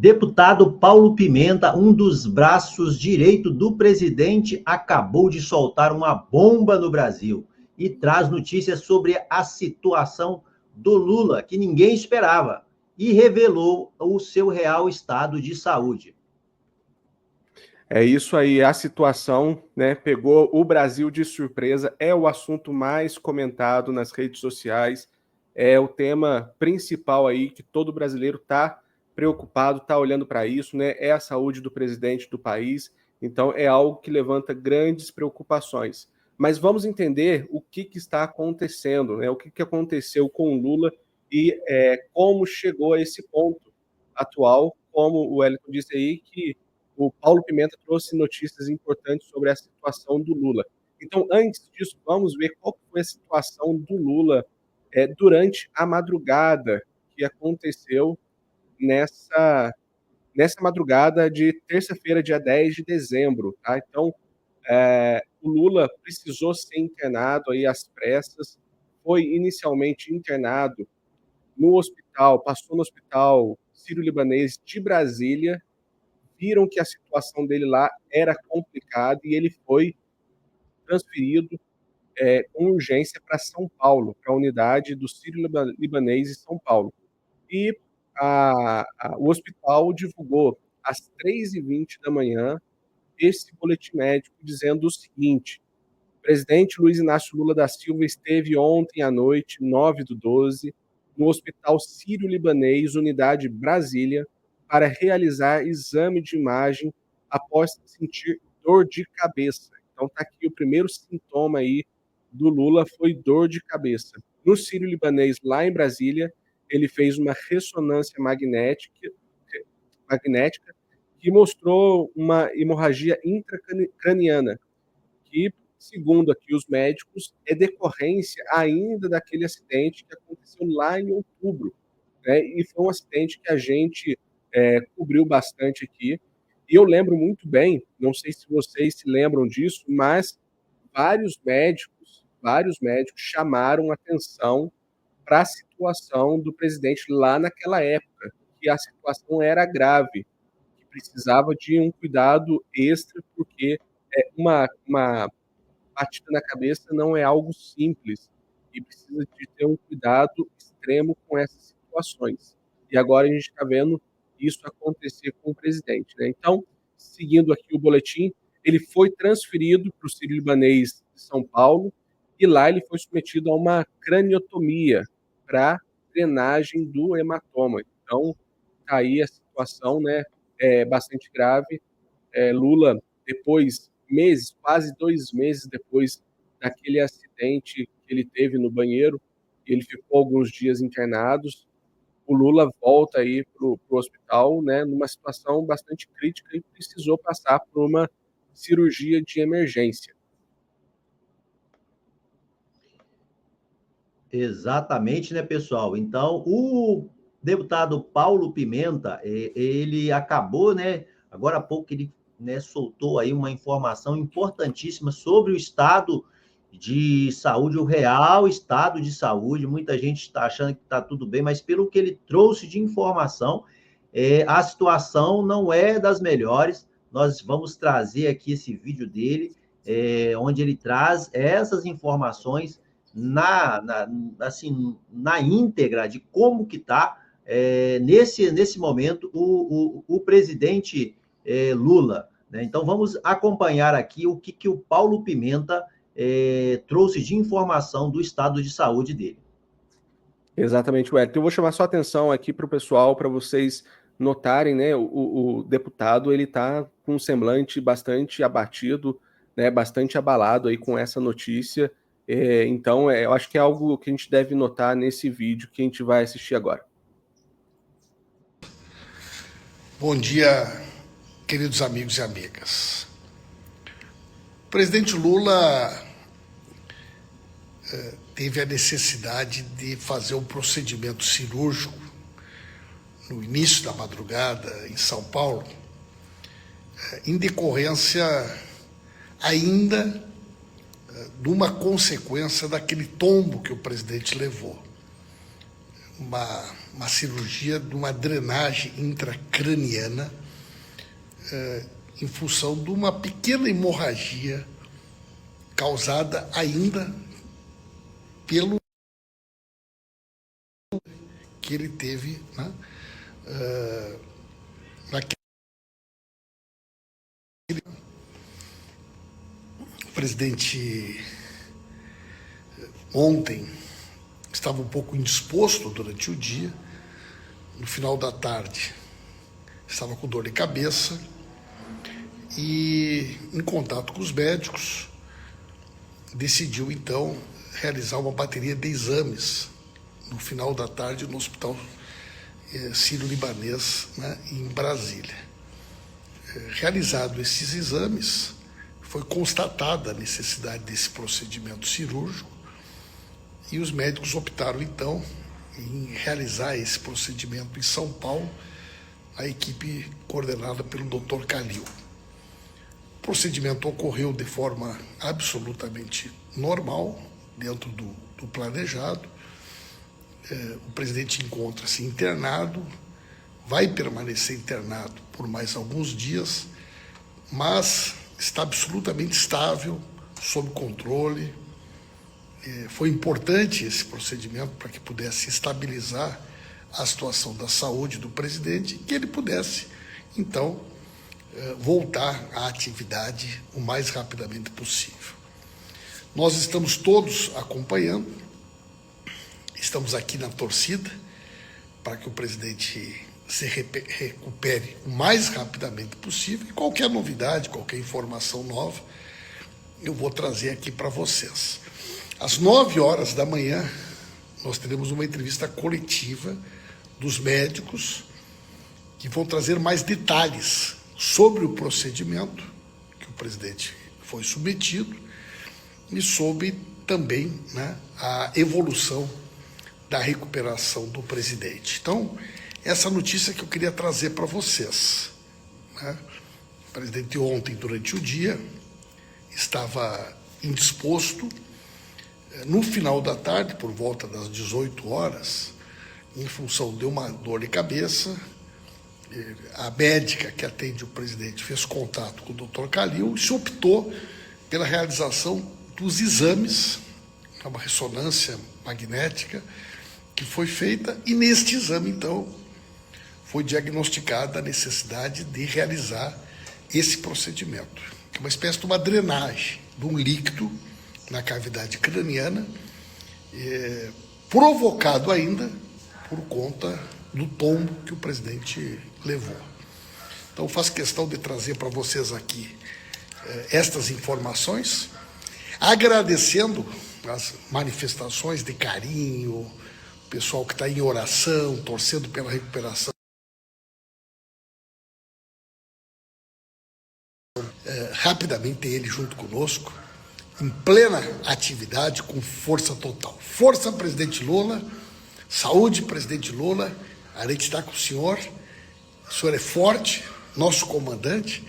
Deputado Paulo Pimenta, um dos braços direito do presidente, acabou de soltar uma bomba no Brasil e traz notícias sobre a situação do Lula, que ninguém esperava, e revelou o seu real estado de saúde. É isso aí, a situação, né, pegou o Brasil de surpresa, é o assunto mais comentado nas redes sociais, é o tema principal aí que todo brasileiro está preocupado, está olhando para isso, né, é a saúde do presidente do país, então é algo que levanta grandes preocupações. Mas vamos entender o que está acontecendo, né, o que aconteceu com o Lula e como chegou a esse ponto atual, como o Wellington disse aí, que o Paulo Pimenta trouxe notícias importantes sobre a situação do Lula. Então, antes disso, vamos ver qual foi a situação do Lula durante a madrugada que aconteceu nessa madrugada de terça-feira, dia 10 de dezembro. Tá? Então, o Lula precisou ser internado aí às pressas, foi inicialmente internado no hospital, passou no hospital Sírio-Libanês de Brasília, viram que a situação dele lá era complicada e ele foi transferido com urgência para São Paulo, para a unidade do Sírio-Libanês em São Paulo. E o hospital divulgou às 3h20 da manhã esse boletim médico dizendo o seguinte: o presidente Luiz Inácio Lula da Silva esteve ontem à noite, 9/12, no Hospital Sírio-Libanês, unidade Brasília, para realizar exame de imagem após sentir dor de cabeça. Então está aqui o primeiro sintoma aí do Lula, foi dor de cabeça. No Sírio-Libanês, lá em Brasília, ele fez uma ressonância magnética que mostrou uma hemorragia intracraniana, que, segundo aqui os médicos, é decorrência ainda daquele acidente que aconteceu lá em outubro, né? E foi um acidente que a gente cobriu bastante aqui. E eu lembro muito bem, não sei se vocês se lembram disso, mas vários médicos chamaram atenção para a situação do presidente lá naquela época, que a situação era grave, que precisava de um cuidado extra, porque uma batida na cabeça não é algo simples e precisa de ter um cuidado extremo com essas situações. E agora a gente está vendo isso acontecer com o presidente, né? Então, seguindo aqui o boletim, ele foi transferido para o Sírio-Libanês de São Paulo e lá ele foi submetido a uma craniotomia para drenagem do hematoma. Então, tá aí a situação, né? É bastante grave. Lula, depois, meses, quase 2 meses depois daquele acidente que ele teve no banheiro, ele ficou alguns dias internados. O Lula volta aí para o hospital, né, numa situação bastante crítica e precisou passar por uma cirurgia de emergência. Exatamente, né, pessoal? Então, o deputado Paulo Pimenta, ele acabou, né, agora há pouco ele, né, soltou aí uma informação importantíssima sobre o estado de saúde, o real estado de saúde. Muita gente está achando que está tudo bem, mas pelo que ele trouxe de informação, a situação não é das melhores. Nós vamos trazer aqui esse vídeo dele, onde ele traz essas informações assim, na íntegra de como que está nesse momento o presidente Lula. Né? Então, vamos acompanhar aqui o que o Paulo Pimenta trouxe de informação do estado de saúde dele. Exatamente, Wellington. Eu vou chamar sua atenção aqui para o pessoal, para vocês notarem, né? O deputado ele está com um semblante bastante abatido, né? Bastante abalado aí com essa notícia. Então, eu acho que é algo que a gente deve notar nesse vídeo que a gente vai assistir agora. Bom dia, queridos amigos e amigas. O presidente Lula teve a necessidade de fazer um procedimento cirúrgico no início da madrugada em São Paulo, em decorrência ainda de uma consequência daquele tombo que o presidente levou. uma cirurgia de uma drenagem intracraniana em função de uma pequena hemorragia causada ainda pelo que ele teve, né, o presidente ontem estava um pouco indisposto durante o dia, no final da tarde estava com dor de cabeça e, em contato com os médicos, decidiu então realizar uma bateria de exames no final da tarde no Hospital Sírio-Libanês, né, em Brasília. Realizado esses exames, foi constatada a necessidade desse procedimento cirúrgico e os médicos optaram, então, em realizar esse procedimento em São Paulo, a equipe coordenada pelo Dr. Calil. O procedimento ocorreu de forma absolutamente normal, dentro do planejado. O presidente encontra-se internado, vai permanecer internado por mais alguns dias, mas está absolutamente estável, sob controle. Foi importante esse procedimento para que pudesse estabilizar a situação da saúde do presidente e que ele pudesse, então, voltar à atividade o mais rapidamente possível. Nós estamos todos acompanhando, estamos aqui na torcida para que o presidente se recupere o mais rapidamente possível e qualquer novidade, qualquer informação nova, eu vou trazer aqui para vocês. Às 9h da manhã, nós teremos uma entrevista coletiva dos médicos que vão trazer mais detalhes sobre o procedimento que o presidente foi submetido e sobre também, né, a evolução da recuperação do presidente. Então, essa notícia que eu queria trazer para vocês, né? O presidente ontem, durante o dia, estava indisposto. No final da tarde, por volta das 18h, em função de uma dor de cabeça, a médica que atende o presidente fez contato com o Dr. Calil e se optou pela realização dos exames, uma ressonância magnética que foi feita, e neste exame, então, foi diagnosticada a necessidade de realizar esse procedimento, que é uma espécie de uma drenagem de um líquido na cavidade craniana, provocado ainda por conta do tombo que o presidente levou. Então, faço questão de trazer para vocês aqui estas informações, agradecendo as manifestações de carinho, o pessoal que está em oração, torcendo pela recuperação. Rapidamente ele junto conosco, em plena atividade, com força total. Força, presidente Lula, saúde, presidente Lula, a gente está com o senhor é forte, nosso comandante,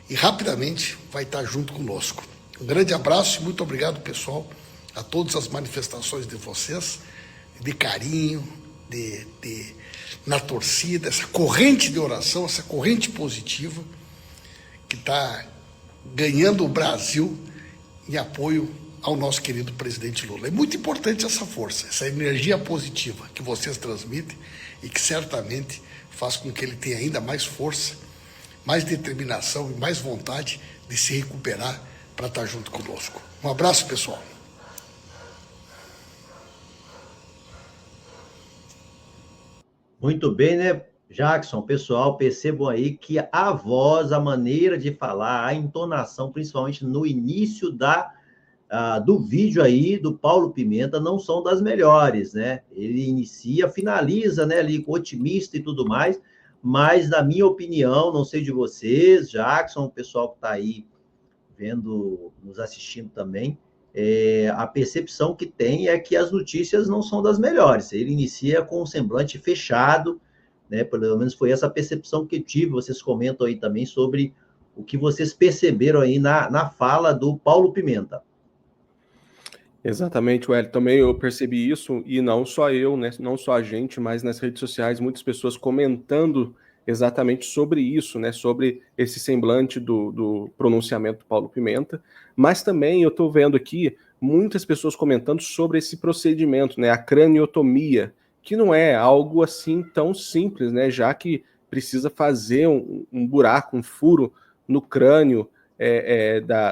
e rapidamente vai estar junto conosco. Um grande abraço e muito obrigado, pessoal, a todas as manifestações de vocês, de carinho, na torcida, essa corrente de oração, essa corrente positiva que está ganhando o Brasil em apoio ao nosso querido presidente Lula. É muito importante essa força, essa energia positiva que vocês transmitem e que certamente faz com que ele tenha ainda mais força, mais determinação e mais vontade de se recuperar para estar junto conosco. Um abraço, pessoal. Muito bem, né, Jackson? Pessoal, percebam aí que a voz, a maneira de falar, a entonação, principalmente no início do vídeo aí do Paulo Pimenta, não são das melhores, né? Ele inicia, finaliza, né, ali otimista e tudo mais, mas na minha opinião, não sei de vocês, Jackson, o pessoal que está aí vendo, nos assistindo também, a percepção que tem é que as notícias não são das melhores. Ele inicia com um semblante fechado, né? Pelo menos foi essa percepção que eu tive. Vocês comentam aí também sobre o que vocês perceberam aí na fala do Paulo Pimenta. Exatamente, Wellington. Também eu percebi isso, e não só eu, né? Não só a gente, mas nas redes sociais, muitas pessoas comentando exatamente sobre isso, né? Sobre esse semblante do pronunciamento do Paulo Pimenta. Mas também eu estou vendo aqui muitas pessoas comentando sobre esse procedimento, né? A craniotomia, que não é algo assim tão simples, né? Já que precisa fazer um buraco, um furo no crânio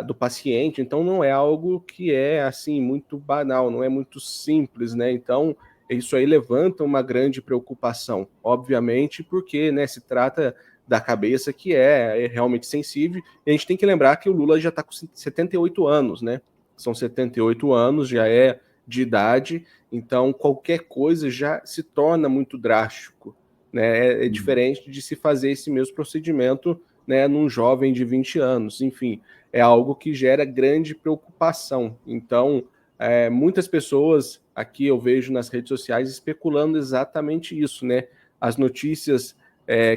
do paciente, então não é algo que é assim muito banal, não é muito simples, né? Então isso aí levanta uma grande preocupação, obviamente, porque, né, se trata da cabeça que é realmente sensível, e a gente tem que lembrar que o Lula já está com 78 anos, né? São 78 anos, já é de idade, então qualquer coisa já se torna muito drástico, né? É diferente de se fazer esse mesmo procedimento, né, num jovem de 20 anos. Enfim, é algo que gera grande preocupação. Então, muitas pessoas aqui eu vejo nas redes sociais especulando exatamente isso, né? As notícias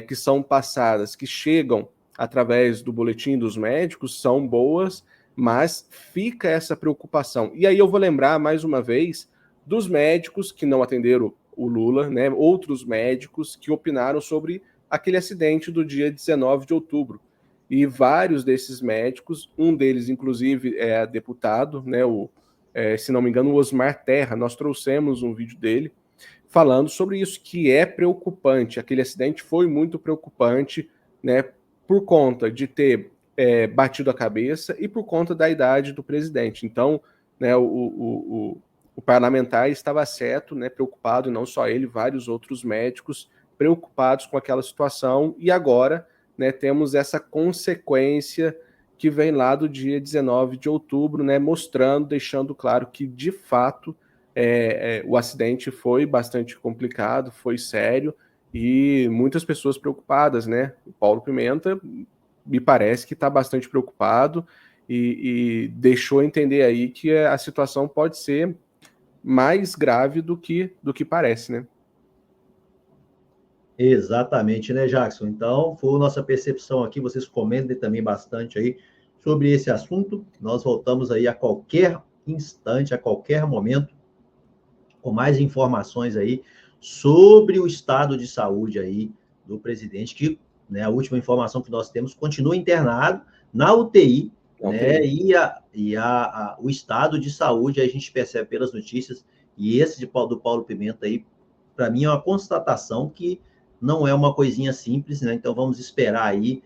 que são passadas, que chegam através do boletim dos médicos, são boas, mas fica essa preocupação. E aí eu vou lembrar, mais uma vez, dos médicos que não atenderam o Lula, né? Outros médicos que opinaram sobre aquele acidente do dia 19 de outubro. E vários desses médicos, um deles, inclusive, é deputado, né, se não me engano, o Osmar Terra, nós trouxemos um vídeo dele falando sobre isso, que é preocupante. Aquele acidente foi muito preocupante, né, por conta de ter batido a cabeça e por conta da idade do presidente. Então, né, o parlamentar estava certo, né, preocupado, e não só ele, vários outros médicos preocupados com aquela situação, e agora, né, temos essa consequência que vem lá do dia 19 de outubro, né, mostrando, deixando claro que, de fato, o acidente foi bastante complicado, foi sério, e muitas pessoas preocupadas, né? O Paulo Pimenta me parece que está bastante preocupado e deixou entender aí que a situação pode ser mais grave do que parece, né? Exatamente, né, Jackson? Então, foi a nossa percepção aqui. Vocês comentem também bastante aí sobre esse assunto. Nós voltamos aí a qualquer instante, a qualquer momento, com mais informações aí sobre o estado de saúde aí do presidente, que, né, a última informação que nós temos, continua internado na UTI, né? E o estado de saúde, a gente percebe pelas notícias, e esse do Paulo Pimenta aí, para mim, é uma constatação que não é uma coisinha simples, né? Então vamos esperar aí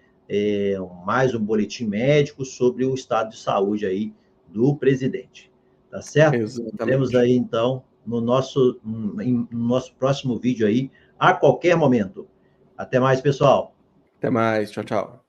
mais um boletim médico sobre o estado de saúde aí do presidente. Tá certo? Exatamente. Temos aí, então, no nosso próximo vídeo aí, a qualquer momento. Até mais, pessoal. Até mais. Tchau, tchau.